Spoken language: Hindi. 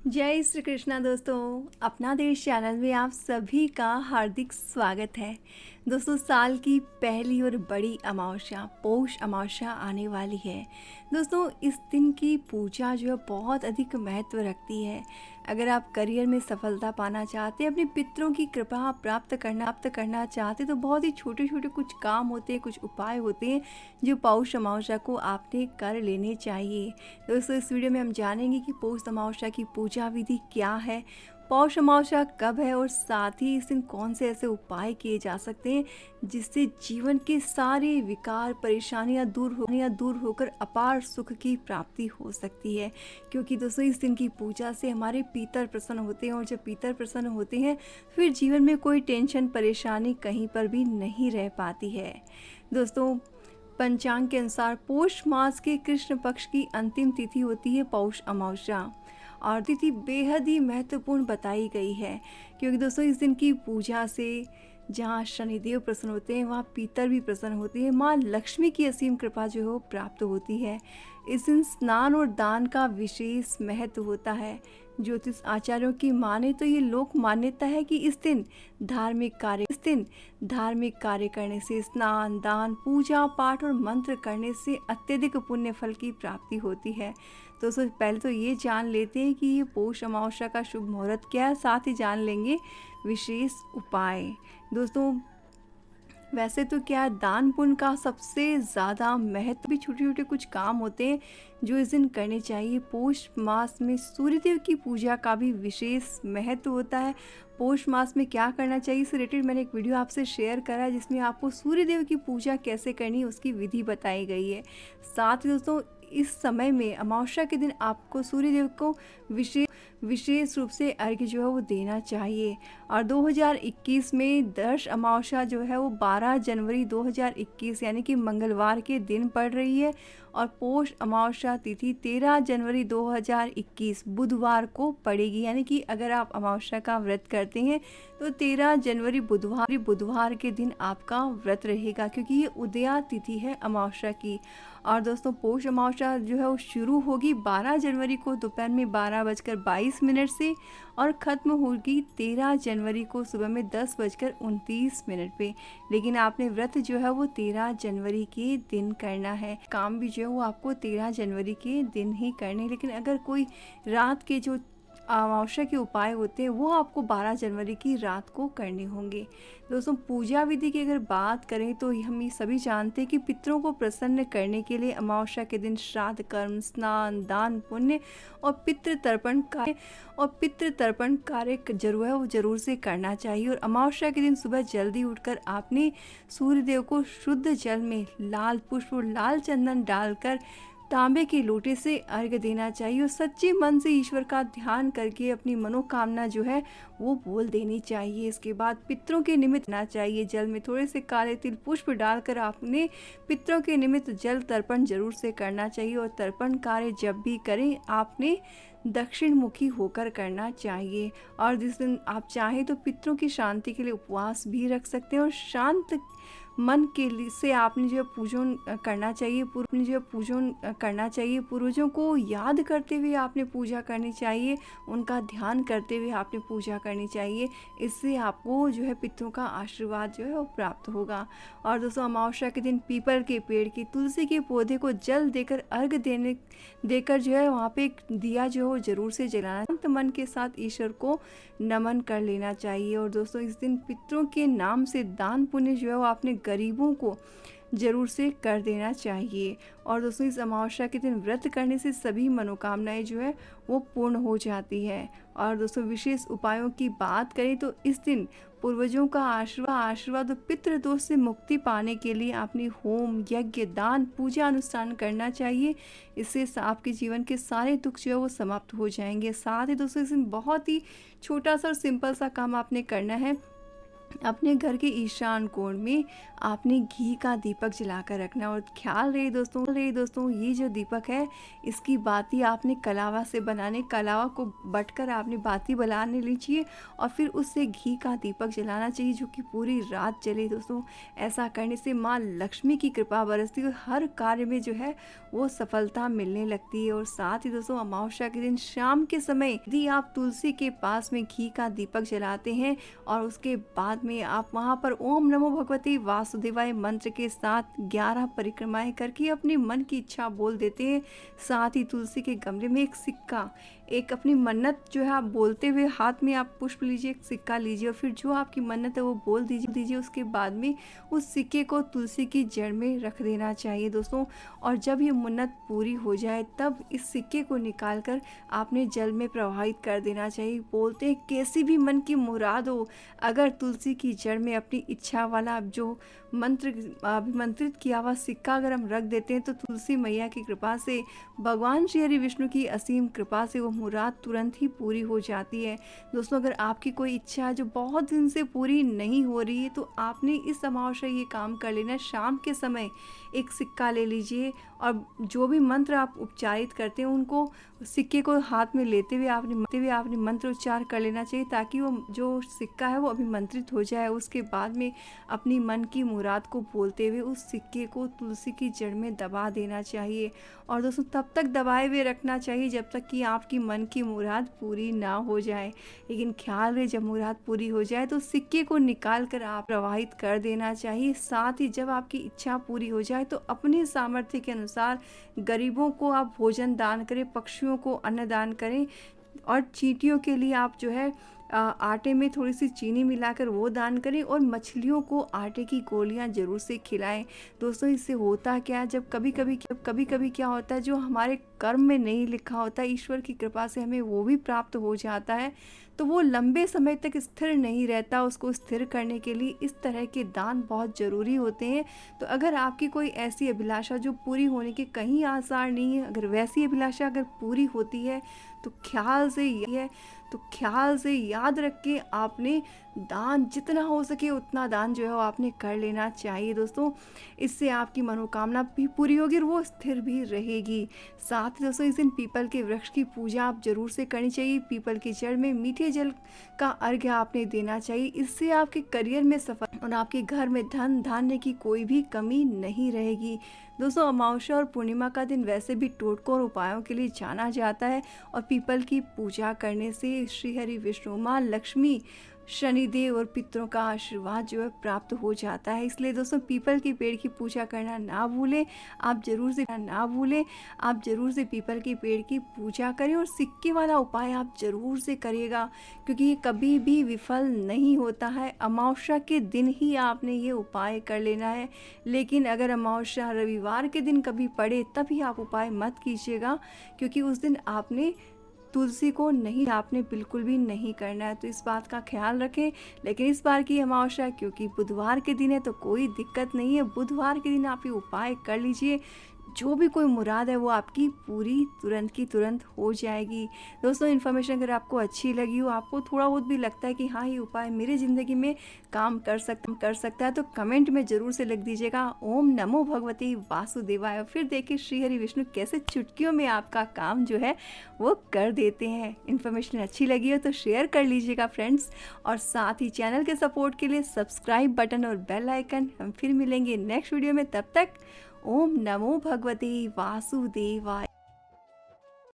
जय श्री कृष्णा दोस्तों। अपना देश चैनल में आप सभी का हार्दिक स्वागत है। दोस्तों, साल की पहली और बड़ी अमावस्या पौष अमावस्या आने वाली है। दोस्तों, इस दिन की पूजा जो है बहुत अधिक महत्व रखती है। अगर आप करियर में सफलता पाना चाहते हैं, अपने पितरों की कृपा प्राप्त करना चाहते हैं, तो बहुत ही छोटे छोटे कुछ काम होते हैं, कुछ उपाय होते हैं जो पौष अमावस्या को आपने कर लेने चाहिए। दोस्तों, इस वीडियो में हम जानेंगे कि पौष अमावस्या की पूजा विधि क्या है, पौष अमावस्या कब है और साथ ही इस दिन कौन से ऐसे उपाय किए जा सकते हैं जिससे जीवन के सारे विकार परेशानियां दूर होकर अपार सुख की प्राप्ति हो सकती है। क्योंकि दोस्तों, इस दिन की पूजा से हमारे पितर प्रसन्न होते हैं और जब पितर प्रसन्न होते हैं फिर जीवन में कोई टेंशन परेशानी कहीं पर भी नहीं रह पाती है। दोस्तों, पंचांग के अनुसार पौष मास के कृष्ण पक्ष की अंतिम तिथि होती है पौष अमावस्या और तिथि बेहद ही महत्वपूर्ण बताई गई है। क्योंकि दोस्तों, इस दिन की पूजा से जहाँ शनिदेव प्रसन्न होते हैं वहाँ पितर भी प्रसन्न होते हैं। माँ लक्ष्मी की असीम कृपा जो है वो प्राप्त होती है। इस दिन स्नान और दान का विशेष महत्व होता है। ज्योतिष आचार्यों की माने तो ये लोक मान्यता है कि इस दिन धार्मिक कार्य करने से, स्नान दान पूजा पाठ और मंत्र करने से अत्यधिक पुण्य फल की प्राप्ति होती है। तो पहले तो ये जान लेते हैं कि ये पौष अमावस्या का शुभ मुहूर्त क्या है, साथ ही जान लेंगे विशेष उपाय। दोस्तों, वैसे तो क्या दान पुण्य का सबसे ज़्यादा महत्व, भी छोटे छोटे कुछ काम होते हैं जो इस दिन करने चाहिए। पौष मास में सूर्यदेव की पूजा का भी विशेष महत्व होता है। पौष मास में क्या करना चाहिए, इससे रिलेटेड मैंने एक वीडियो आपसे शेयर करा है जिसमें आपको सूर्यदेव की पूजा कैसे करनी है उसकी विधि बताई गई है। साथ ही दोस्तों, इस समय में अमावस्या के दिन आपको सूर्यदेव को विशेष रूप से अर्घ्य जो है वो देना चाहिए। और 2021 में दर्श अमावस्या जो है वो 12 जनवरी 2021 यानी कि मंगलवार के दिन पड़ रही है और पौष अमावस्या तिथि 13 जनवरी 2021 बुधवार को पड़ेगी। यानी कि अगर आप अमावस्या का व्रत करते हैं तो 13 जनवरी बुधवार के दिन आपका व्रत रहेगा, क्योंकि ये उदया तिथि है अमावस्या की। और दोस्तों, पौष अमावस्या जो है वो शुरू होगी 12 जनवरी को दोपहर में 12:22 से और ख़त्म होगी 13 जनवरी को सुबह में 10:29 पे। लेकिन आपने व्रत जो है वो 13 जनवरी के दिन करना है। काम भी जो है वो आपको 13 जनवरी के दिन ही करने। लेकिन अगर कोई रात के जो अमावस्या के उपाय होते हैं वो आपको 12 जनवरी की रात को करने होंगे। दोस्तों, पूजा विधि की अगर बात करें तो हम ये सभी जानते हैं कि पितरों को प्रसन्न करने के लिए अमावस्या के दिन श्राद्ध कर्म, स्नान दान पुण्य और पितृ तर्पण कार्य जरूर है वो जरूर से करना चाहिए। और अमावस्या के दिन सुबह जल्दी उठकर आपने सूर्यदेव को शुद्ध जल में लाल पुष्प और लाल चंदन डालकर तांबे के लोटे से अर्घ्य देना चाहिए और सच्चे मन से ईश्वर का ध्यान करके अपनी मनोकामना जो है वो बोल देनी चाहिए। इसके बाद पितरों के निमित्त ना चाहिए, जल में थोड़े से काले तिल पुष्प डालकर आपने पितरों के निमित्त जल तर्पण जरूर से करना चाहिए। और तर्पण कार्य जब भी करें आपने दक्षिण मुखी होकर करना चाहिए। और जिस दिन आप चाहें तो पितरों की शांति के लिए उपवास भी रख सकते हैं और शांत मन के लिए से आपने जो पूजन करना चाहिए। पूर्वजों को याद करते हुए आपने पूजा करनी चाहिए, उनका ध्यान करते हुए आपने पूजा करनी चाहिए। इससे आपको जो है पितरों का आशीर्वाद जो है वो प्राप्त होगा। और दोस्तों, अमावस्या के दिन पीपल के पेड़ की तुलसी के पौधे को जल देकर अर्घ देकर जो है वहाँ पे एक दिया जो है वो जरूर से जलाना, शांत मन के साथ ईश्वर को नमन कर लेना चाहिए। और दोस्तों, इस दिन पितरों के नाम से दान पुण्य जो है वो आपने गरीबों को जरूर से कर देना चाहिए। और दोस्तों, इस अमावस्या के दिन व्रत करने से सभी मनोकामनाएं जो है वो पूर्ण हो जाती है। और दोस्तों, विशेष उपायों की बात करें तो इस दिन पूर्वजों का आशीर्वाद और पितृ दोष से मुक्ति पाने के लिए आपने होम यज्ञ दान पूजा अनुष्ठान करना चाहिए। इससे आपके जीवन के सारे दुख जो है वो समाप्त हो जाएंगे। साथ ही दोस्तों, इस दिन बहुत ही छोटा सा और सिंपल सा काम आपने करना है। अपने घर के ईशान कोण में आपने घी का दीपक जलाकर रखना। और ख्याल रहे दोस्तों ये जो दीपक है इसकी बाती आपने कलावा से बनाने, कलावा को बटकर आपने बाती बनाने लीजिए और फिर उससे घी का दीपक जलाना चाहिए जो कि पूरी रात जले दोस्तों। ऐसा करने से माँ लक्ष्मी की कृपा बरसती है और हर कार्य में जो है वो सफलता मिलने लगती है। और साथ ही दोस्तों अमावस्या के दिन शाम के समय यदि आप तुलसी के पास में घी का दीपक जलाते हैं और उसके बाद में आप वहां पर ओम नमो भगवते वासुदेवाय मंत्र के साथ 11 परिक्रमाएं करके अपने मन की इच्छा बोल देते हैं। साथ ही तुलसी के गमले में एक सिक्का, एक अपनी मन्नत जो है आप बोलते हुए हाथ में आप पुष्प लीजिए, एक सिक्का लीजिए और फिर जो आपकी मन्नत है वो बोल दीजिए। उसके बाद में उस सिक्के को तुलसी की जड़ में रख देना चाहिए दोस्तों। और जब ये मन्नत पूरी हो जाए तब इस सिक्के को निकाल कर आपने जल में प्रवाहित कर देना चाहिए। बोलते हैं कैसी भी मन की मुराद हो, अगर तुलसी की जड़ में अपनी इच्छा वाला जो मंत्र अभिमंत्रित किया हुआ सिक्का अगर हम रख देते हैं तो तुलसी मैया की कृपा से, भगवान श्री हरि विष्णु की असीम कृपा से वो मुराद तुरंत ही पूरी हो जाती है। दोस्तों अगर आपकी कोई इच्छा है जो बहुत दिन से पूरी नहीं हो रही है तो आपने इस अमावस्या ये काम कर लेना। शाम के समय एक सिक्का ले लीजिए और जो भी मंत्र आप उच्चारित करते हैं उनको सिक्के को हाथ में लेते हुए आपने मंत्र उच्चार कर लेना चाहिए ताकि वो जो सिक्का है वो अभिमंत्रित हो जाए। उसके बाद में अपनी मन की मुराद को बोलते हुए उस सिक्के को तुलसी की जड़ में दबा देना चाहिए। और दोस्तों तब तक दबाए हुए रखना चाहिए जब तक कि आपकी मन की मुराद पूरी ना हो जाए। लेकिन ख्याल रहे जब मुराद पूरी हो जाए तो सिक्के को निकाल कर आप प्रवाहित कर देना चाहिए। साथ ही जब आपकी इच्छा पूरी हो जाए तो अपने सामर्थ्य के अनुसार गरीबों को आप भोजन दान करें, पक्षियों को अन्न दान करें और चींटियों के लिए आप जो है आटे में थोड़ी सी चीनी मिलाकर वो दान करें और मछलियों को आटे की गोलियां ज़रूर से खिलाएं। दोस्तों इससे होता क्या, जब कभी कभी क्या होता है जो हमारे कर्म में नहीं लिखा होता ईश्वर की कृपा से हमें वो भी प्राप्त हो जाता है तो वो लंबे समय तक स्थिर नहीं रहता। उसको स्थिर करने के लिए इस तरह के दान बहुत ज़रूरी होते हैं। तो अगर आपकी कोई ऐसी अभिलाषा जो पूरी होने के कहीं आसार नहीं है, अगर वैसी अभिलाषा अगर पूरी होती है तो ख्याल से याद रख के आपने दान जितना हो सके उतना दान जो है वो आपने कर लेना चाहिए दोस्तों। इससे आपकी मनोकामना भी पूरी होगी और वो स्थिर भी रहेगी। साथ ही दोस्तों इस दिन पीपल के वृक्ष की पूजा आप जरूर से करनी चाहिए। पीपल की जड़ में मीठे जल का अर्घ्य आपने देना चाहिए। इससे आपके करियर में सफल और आपके घर में धन धान्य की कोई भी कमी नहीं रहेगी। दोस्तों अमावस्या और पूर्णिमा का दिन वैसे भी टोटकों और उपायों के लिए जाना जाता है और पीपल की पूजा करने से श्री हरि विष्णु, माँ लक्ष्मी, शनिदेव और पितरों का आशीर्वाद जो है प्राप्त हो जाता है। इसलिए दोस्तों पीपल के पेड़ की पूजा करना ना भूलें। आप जरूर से पीपल के पेड़ की पूजा करें और सिक्के वाला उपाय आप जरूर से करिएगा क्योंकि ये कभी भी विफल नहीं होता है। अमावस्या के दिन ही आपने ये उपाय कर लेना है। लेकिन अगर अमावस्या रविवार के दिन कभी पड़े तभी आप उपाय मत कीजिएगा क्योंकि उस दिन आपने तुलसी को आपने बिल्कुल भी नहीं करना है। तो इस बात का ख्याल रखें। लेकिन इस बार की अमावस्या क्योंकि बुधवार के दिन है तो कोई दिक्कत नहीं है। बुधवार के दिन आप ये उपाय कर लीजिए, जो भी कोई मुराद है वो आपकी पूरी तुरंत की तुरंत हो जाएगी। दोस्तों इन्फॉर्मेशन अगर आपको अच्छी लगी हो, आपको थोड़ा बहुत भी लगता है कि हाँ ये उपाय मेरे ज़िंदगी में काम कर सकता है तो कमेंट में ज़रूर से लिख दीजिएगा ओम नमो भगवते वासुदेवाय। फिर देखिए श्री हरि विष्णु कैसे चुटकियों में आपका काम जो है वो कर देते हैं। इन्फॉर्मेशन अच्छी लगी हो तो शेयर कर लीजिएगा फ्रेंड्स और साथ ही चैनल के सपोर्ट के लिए सब्सक्राइब बटन और बेल आइकन। हम फिर मिलेंगे नेक्स्ट वीडियो में, तब तक ओम नमो भगवते वासुदेवाय।